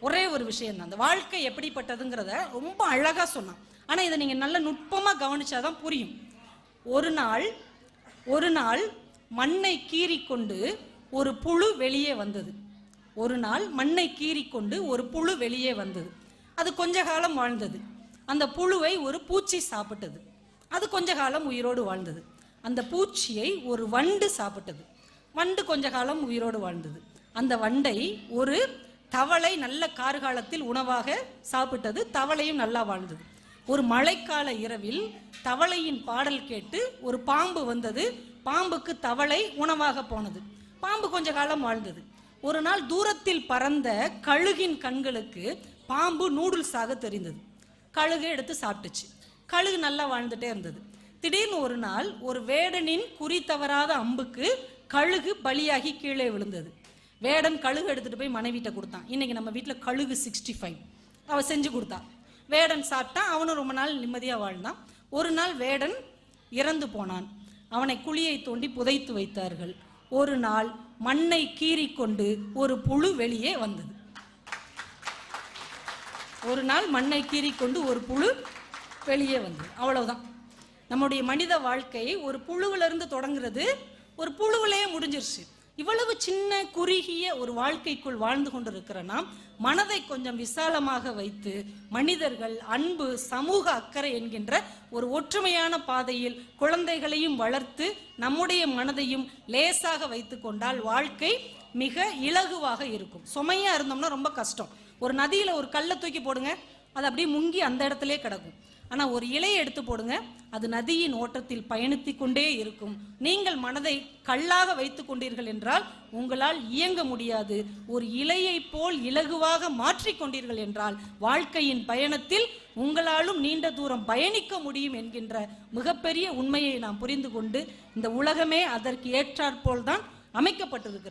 ஒரே ஒரு விஷயம் தான். அந்த வாழ்க்கை எப்படிப்பட்டதுங்கிறத ரொம்ப அழகா சொன்னான். ஆனா இதை நீங்க நல்ல நுட்பமா கவனிச்சாதான் புரியும். ஒரு நாள் மண்ணை கீறிக்கொண்டு ஒரு புழு வெளியே வந்தது. ஒரு நாள் மண்ணை கீறிக்கொண்டு ஒரு புழு வெளியே வந்தது. அது கொஞ்ச காலம் வாழ்ந்தது. அந்த புழுவை ஒரு பூச்சி சாப்பிட்டது. அது கொஞ்ச காலம் உயிரோடு வாழ்ந்தது. அந்த பூச்சியை ஒரு வண்டு சாப்பிட்டது. வண்டு கொஞ்ச காலம் உயிரோடு வாழ்ந்தது. அந்த வண்டை ஒரு தவளை நல்ல கார்காலத்தில் உணவாக சாப்பிட்டது. தவளையும் நல்லா வாழ்ந்தது. ஒரு மழைக்கால இரவில் தவளையின் பாடல் கேட்டு ஒரு பாம்பு வந்தது. பாம்புக்கு தவளை உணவாக போனது. பாம்பு கொஞ்ச காலம் வாழ்ந்தது. ஒரு நாள் தூரத்தில் பறந்த கழுகின் கண்களுக்கு பாம்பு நூடுல்ஸாக தெரிந்தது. கழுகு எடுத்து சாப்பிட்டுச்சு. கழுகு நல்லா வாழ்ந்துட்டே இருந்தது. திடீர்னு ஒரு நாள் ஒரு வேடனின் குறி தவறாத அம்புக்கு கழுகு பலியாகி கீழே விழுந்தது. வேடன் கழுகு எடுத்துட்டு போய் மனைவிட்ட கொடுத்தான். இன்னைக்கு நம்ம வீட்டில் கழுகு 65 அவ செஞ்சு கொடுத்தா. வேடன் சாப்பிட்டான். அவனும் ரொம்ப நாள் நிம்மதியாக வாழ்ந்தான். ஒரு நாள் வேடன் இறந்து போனான். அவனை குழியை தோண்டி புதைத்து வைத்தார்கள். ஒரு நாள் மண்ணை கீறிக்கொண்டு ஒரு புழு வெளியே வந்தது. ஒரு நாள் மண்ணை கீறிக்கொண்டு ஒரு புழு வெளியே வந்தது. அவ்வளவுதான். நம்முடைய மனித வாழ்க்கை ஒரு புழுவிலிருந்து தொடங்குறது, ஒரு புழுவிலேயே முடிஞ்சிருச்சு. இவ்வளவு சின்ன குறுகிய ஒரு வாழ்க்கைக்குள் வாழ்ந்து கொண்டிருக்கிற நாம் மனதை கொஞ்சம் விசாலமாக வைத்து மனிதர்கள் அன்பு, சமூக அக்கறை என்கின்ற ஒரு ஒற்றுமையான பாதையில் குழந்தைகளையும் வளர்த்து நம்முடைய மனதையும் லேசாக வைத்து கொண்டால் வாழ்க்கை மிக இலகுவாக இருக்கும். சுமையா இருந்தோம்னா ரொம்ப கஷ்டம். ஒரு நதியில ஒரு கல்லை தூக்கி போடுங்க, அது அப்படியே முங்கி அந்த இடத்திலே கிடக்கும். ஆனா ஒரு இலையை எடுத்து போடுங்க, அது நதியின் ஓட்டத்தில் பயணித்து கொண்டே இருக்கும். நீங்கள் மனதை கல்லாக வைத்து கொண்டீர்கள் என்றால் உங்களால் இயங்க முடியாது. ஒரு இலையை போல் இலகுவாக மாற்றிக்கொண்டீர்கள் என்றால் வாழ்க்கையின் பயணத்தில் உங்களாலும் நீண்ட தூரம் பயணிக்க முடியும் என்கின்ற மிகப்பெரிய உண்மையை நாம் புரிந்து கொண்டு இந்த உலகமே அதற்கு ஏற்றாற்போல் தான் அமைக்கப்பட்டிருக்கிறது.